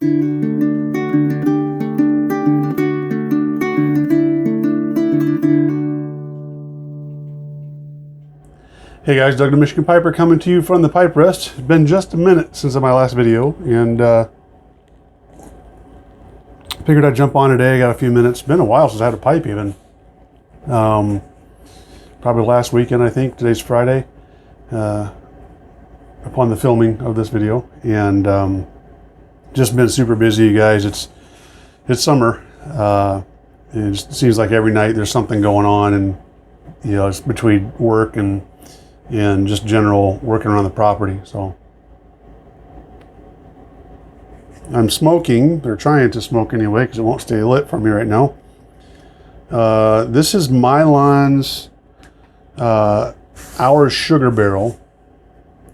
Hey guys, Doug the Michigan Piper coming to you from the pipe rest. It's been just a minute since my last video, and figured I'd jump on today. I got a few minutes. It's been a while since I had a pipe even. Probably last weekend, I think. Today's Friday, upon the filming of this video, and just been super busy, you guys. It's summer. It seems like every night there's something going on, and you know, it's between work and just general working around the property. So I'm smoking, or trying to smoke anyway, because it won't stay lit for me right now. This is Mylon's Hour Sugar Barrel,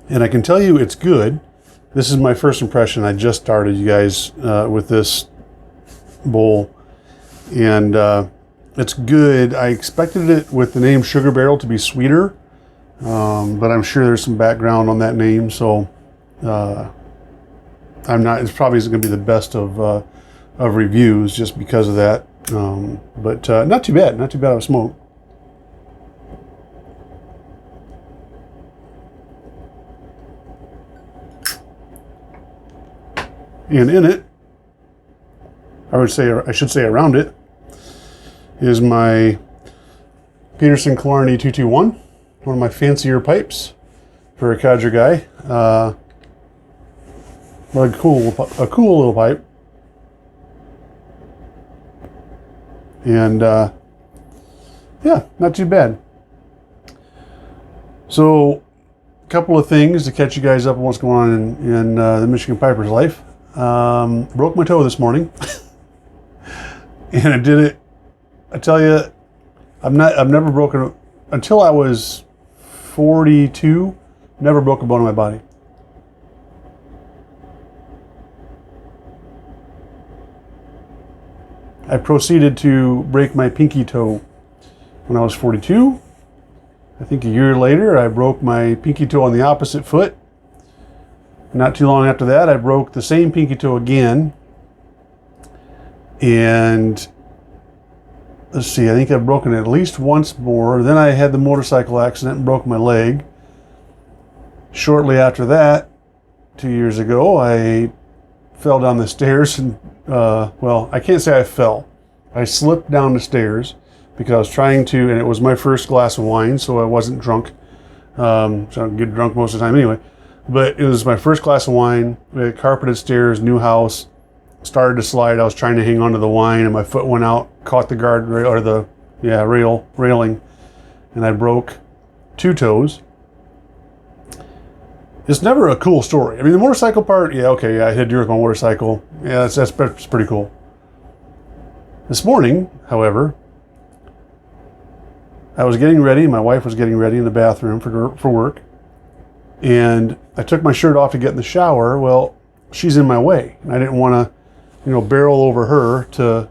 and I can tell you it's good. This is my first impression. I just started, you guys, with this bowl, and it's good. I expected it with the name Sugar Barrel to be sweeter, but I'm sure there's some background on that name, so it's probably isn't going to be the best of reviews just because of that, but not too bad of a smoke. And in it, I should say around it, is my Peterson Killarney 221, one of my fancier pipes for a codger guy. A cool little pipe. And yeah, not too bad. So, a couple of things to catch you guys up on what's going on in the Michigan Piper's life. Broke my toe this morning. And I did it. I tell you, I've never broken, until I was 42, never broke a bone in my body. I proceeded to break my pinky toe when I was 42. I think a year later, I broke my pinky toe on the opposite foot. Not too long after that, I broke the same pinky toe again. And let's see, I think I've broken it at least once more. Then I had the motorcycle accident and broke my leg. Shortly after that, 2 years ago, I fell down the stairs and, well, I can't say I fell. I slipped down the stairs because I was trying to, and it was my first glass of wine, so I wasn't drunk. So I don't get drunk most of the time anyway. But it was my first glass of wine. We had carpeted stairs, new house. Started to slide. I was trying to hang onto the wine, and my foot went out, caught the guardrail, or the railing, and I broke 2 toes. It's never a cool story. I mean, the motorcycle part, yeah, okay, yeah, I hit deer with my motorcycle. Yeah, that's pretty cool. This morning, however, I was getting ready. My wife was getting ready in the bathroom for work, and I took my shirt off to get in the shower. Well, she's in my way, and I didn't want to, barrel over her to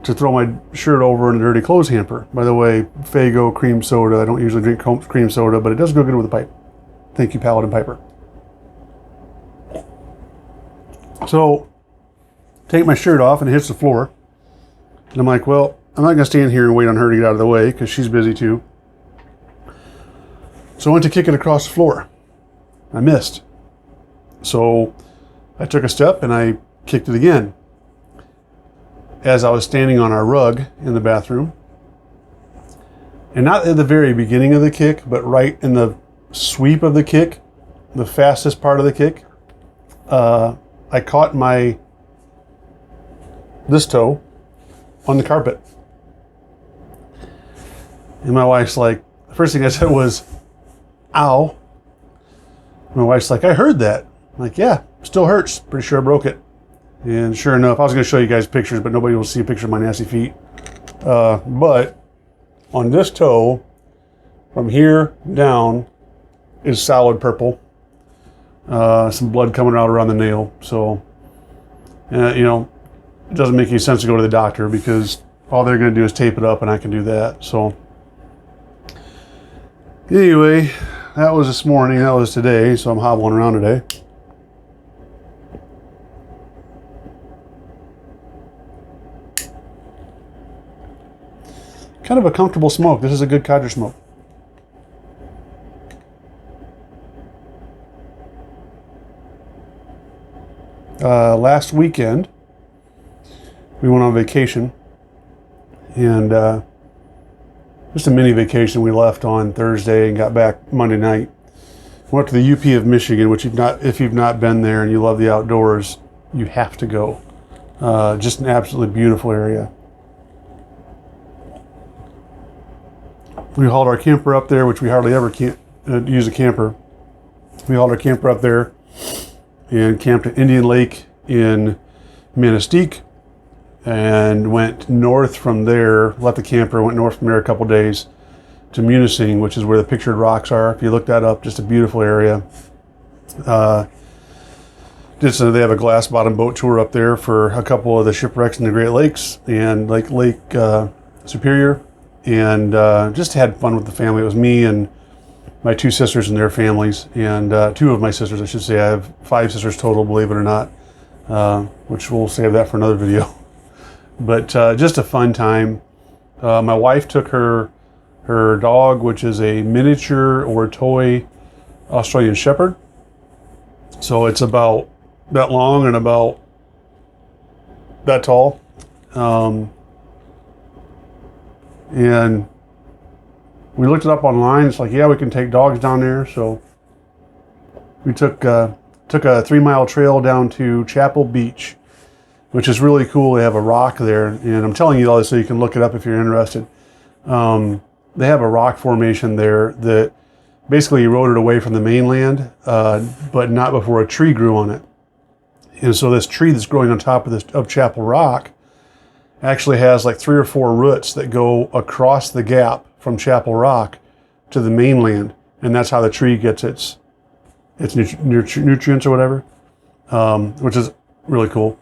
throw my shirt over in a dirty clothes hamper. By the way, Faygo cream soda. I don't usually drink cream soda, but it does go good with a pipe. Thank you, Paladin Piper. So, take my shirt off and it hits the floor. And I'm like, well, I'm not going to stand here and wait on her to get out of the way because she's busy too. So I went to kick it across the floor. I missed. So I took a step and I kicked it again. As I was standing on our rug in the bathroom, and not at the very beginning of the kick, but right in the sweep of the kick, the fastest part of the kick, I caught this toe on the carpet. And my wife's like, the first thing I said was, ow. My wife's like, I heard that. I'm like, yeah, still hurts. Pretty sure I broke it. And sure enough, I was going to show you guys pictures, but nobody will see a picture of my nasty feet. But on this toe, from here down, is solid purple. Some blood coming out around the nail. So, it doesn't make any sense to go to the doctor because all they're going to do is tape it up, and I can do that. So, anyway, that was this morning. That was today. So I'm hobbling around today. kind of a comfortable smoke. This is a good codger smoke. Last weekend, we went on vacation, and just a mini vacation. We left on Thursday and got back Monday night. Went to the UP of Michigan, which if you've not been there and you love the outdoors, you have to go. Just an absolutely beautiful area. We hauled our camper up there, which we hardly ever use a camper. We hauled our camper up there and camped at Indian Lake in Manistee, and went north from there, left the camper, went north from there a couple days to Munising, which is where the pictured rocks are. If you look that up, just a beautiful area. They have a glass bottom boat tour up there for a couple of the shipwrecks in the Great Lakes and Lake Superior, and just had fun with the family. It was me and my two sisters and their families, and two of my sisters, I should say. I have 5 sisters total, believe it or not, which we'll save that for another video. But just a fun time. My wife took her dog, which is a miniature or toy Australian Shepherd. So it's about that long and about that tall. And we looked it up online. It's like, yeah, we can take dogs down there. So we took a 3-mile trail down to Chapel Beach, which is really cool. They have a rock there, and I'm telling you all this so you can look it up if you're interested. They have a rock formation there that basically eroded away from the mainland, but not before a tree grew on it. And so this tree that's growing on top of Chapel Rock actually has like 3 or 4 roots that go across the gap from Chapel Rock to the mainland, and that's how the tree gets its nutrients or whatever, which is really cool.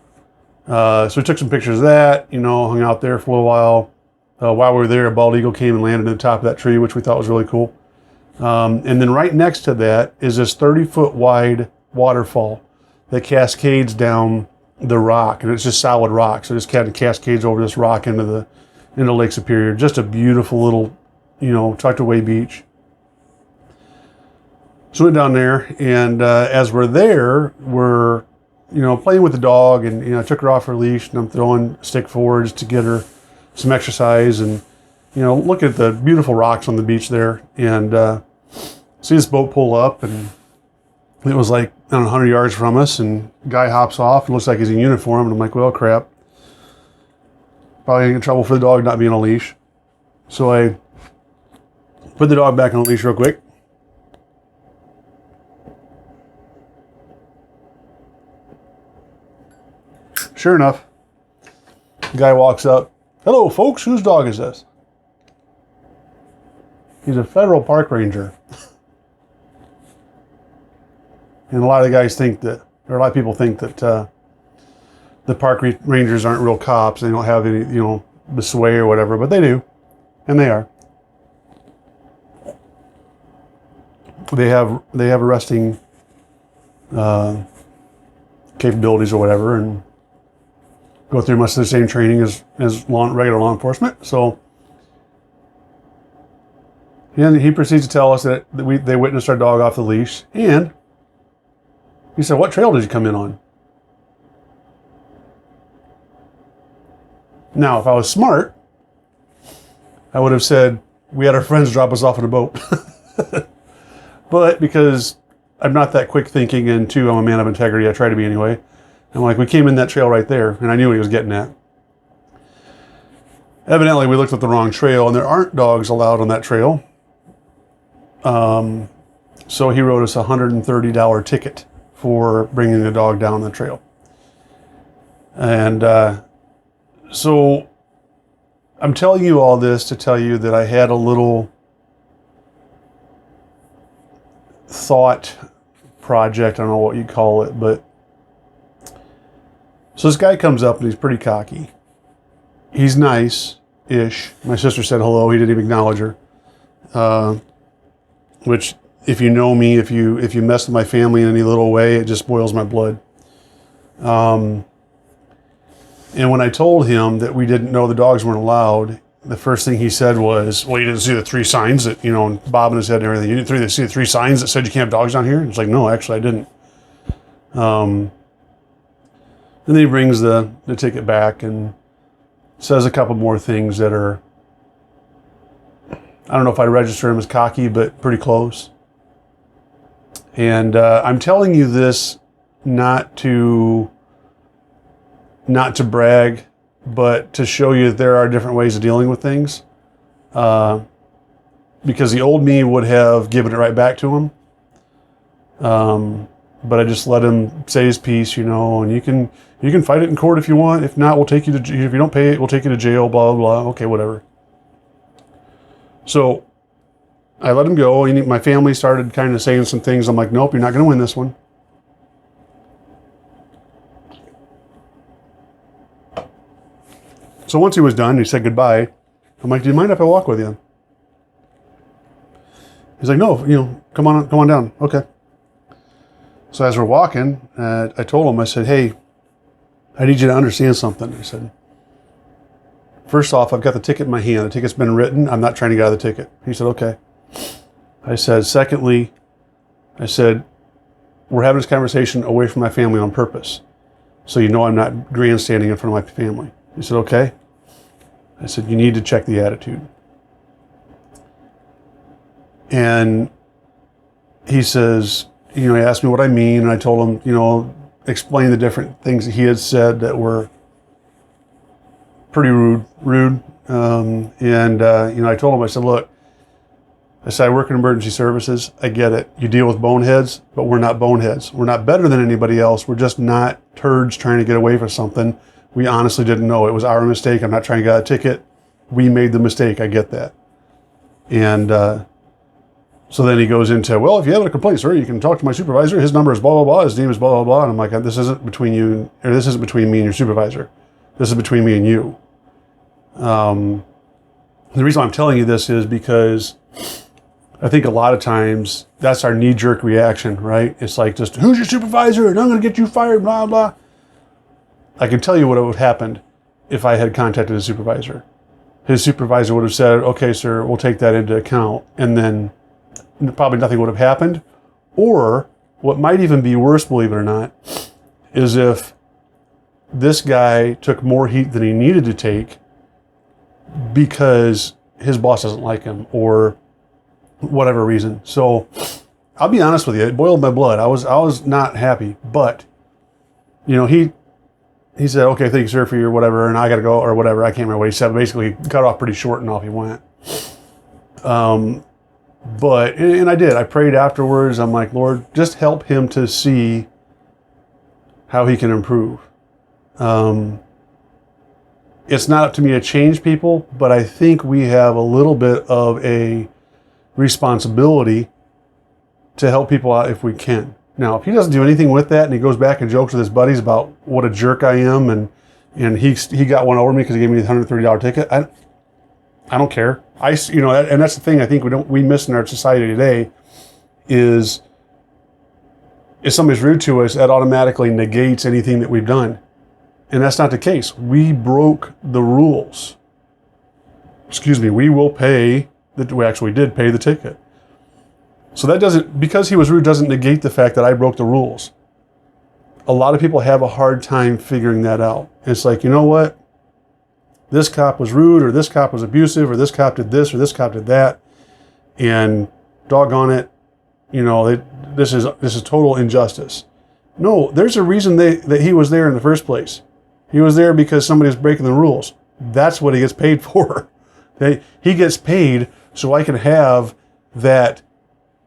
So we took some pictures of that, hung out there for a little while. While we were there, a bald eagle came and landed at the top of that tree, which we thought was really cool. And then right next to that is this 30-foot wide waterfall that cascades down the rock, and it's just solid rock. So it just kind of cascades over this rock into Lake Superior. Just a beautiful little, tucked away beach. So we went down there, and as we're there, we're playing with the dog, and I took her off her leash, and I'm throwing a stick forwards to get her some exercise, and look at the beautiful rocks on the beach there, and see this boat pull up, and it was like 100 yards from us, and guy hops off and looks like he's in uniform, and I'm like, well, crap, probably gonna get in trouble for the dog not being on a leash. So I put the dog back on a leash real quick. Sure enough, the guy walks up. Hello, folks. Whose dog is this? He's a federal park ranger. And a lot of the people think that the park rangers aren't real cops. They don't have any, the sway or whatever, but they do. And they are. They have arresting capabilities or whatever, and go through much of the same training as regular law enforcement. So, and he proceeds to tell us that they witnessed our dog off the leash, and he said, "What trail did you come in on?" Now, if I was smart, I would have said, "We had our friends drop us off in a boat." But because I'm not that quick thinking, and 2, I'm a man of integrity, I try to be anyway, I'm like, we came in that trail right there, and I knew what he was getting at. Evidently, we looked at the wrong trail, and there aren't dogs allowed on that trail. So he wrote us a $130 ticket for bringing the dog down the trail. And so I'm telling you all this to tell you that I had a little thought project, I don't know what you call it, but so this guy comes up and he's pretty cocky. He's nice-ish. My sister said hello. He didn't even acknowledge her. Which, if you know me, if you mess with my family in any little way, it just boils my blood. And when I told him that we didn't know the dogs weren't allowed, the first thing he said was, well, you didn't see the 3 signs that, bobbing his head and everything. You didn't see the 3 signs that said you can't have dogs down here? It's like, no, actually I didn't. And then he brings the ticket back and says a couple more things that are, I don't know if I'd register him as cocky, but pretty close. And I'm telling you this not to brag, but to show you that there are different ways of dealing with things. Because the old me would have given it right back to him. But I just let him say his piece, and you can fight it in court if you want. If not, we'll take you to, if you don't pay it, we'll take you to jail, blah, blah, blah. Okay, whatever. So I let him go. My family started kind of saying some things. I'm like, nope, you're not going to win this one. So once he was done, he said goodbye. I'm like, do you mind if I walk with you? He's like, no, come on down. Okay. So as we're walking, I told him, I said, hey, I need you to understand something. I said, first off, I've got the ticket in my hand. The ticket's been written. I'm not trying to get out of the ticket. He said, okay. I said, secondly, we're having this conversation away from my family on purpose. So I'm not grandstanding in front of my family. He said, okay. I said, you need to check the attitude. And he says, he asked me what I mean, and I told him, explain the different things that he had said that were pretty rude. I told him, I said, look, I work in emergency services. I get it. You deal with boneheads, but we're not boneheads. We're not better than anybody else. We're just not turds trying to get away from something. We honestly didn't know. It was our mistake. I'm not trying to get a ticket. We made the mistake. I get that. And so then he goes into, well, if you have a complaint, sir, you can talk to my supervisor. His number is blah, blah, blah. His name is blah, blah, blah. And I'm like, this isn't between me and your supervisor. This is between me and you. The reason I'm telling you this is because I think a lot of times that's our knee-jerk reaction, right? It's like just, who's your supervisor? And I'm going to get you fired, blah, blah. I can tell you what would have happened if I had contacted his supervisor. His supervisor would have said, okay, sir, we'll take that into account. And then probably nothing would have happened. Or what might even be worse, believe it or not, is if this guy took more heat than he needed to take because his boss doesn't like him or whatever reason. So I'll be honest with you, it boiled my blood. I was not happy, but he said, okay, thank you, sir, for your whatever, and I got to go, or whatever. I can't remember what he said. Basically, he cut off pretty short and off he went. But I did. I prayed afterwards. I'm like, Lord, just help him to see how he can improve. It's not up to me to change people, but I think we have a little bit of a responsibility to help people out if we can. Now, if he doesn't do anything with that and he goes back and jokes with his buddies about what a jerk I am and he got one over me because he gave me the $130 ticket, I don't care. And that's the thing I think we miss in our society today is if somebody's rude to us, that automatically negates anything that we've done. And that's not the case. We broke the rules. We will pay, we actually did pay the ticket. So that because he was rude doesn't negate the fact that I broke the rules. A lot of people have a hard time figuring that out. It's like, you know what? This cop was rude, or this cop was abusive, or this cop did this, or this cop did that. And doggone it, this is total injustice. No, there's a reason that he was there in the first place. He was there because somebody was breaking the rules. That's what he gets paid for. He gets paid so I can have that.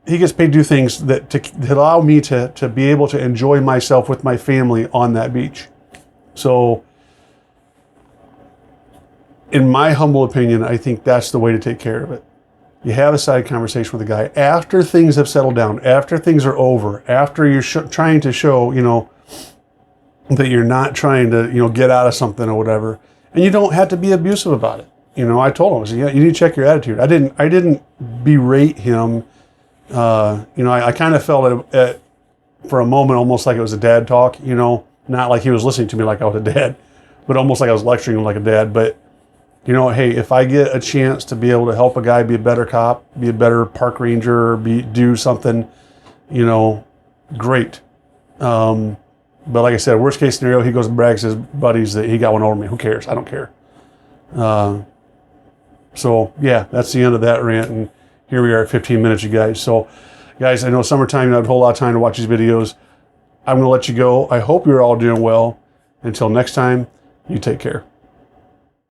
He gets paid to do things that to allow me to be able to enjoy myself with my family on that beach. So, in my humble opinion, I think that's the way to take care of it. You have a side conversation with the guy after things have settled down, after things are over, after you're trying to show, that you're not trying to, get out of something or whatever. And you don't have to be abusive about it. I told him, I said, you need to check your attitude. I didn't berate him. I kind of felt it for a moment almost like it was a dad talk, not like he was listening to me like I was a dad, but almost like I was lecturing him like a dad. But, You know, hey, if I get a chance to be able to help a guy be a better cop, be a better park ranger, or do something, you know, great. But like I said, worst case scenario, he goes and brags to his buddies that he got one over me. Who cares? I don't care. So yeah, that's the end of that rant. And here we are at 15 minutes, you guys. So guys, I know summertime, you don't have a whole lot of time to watch these videos. I'm going to let you go. I hope you're all doing well. Until next time, you take care.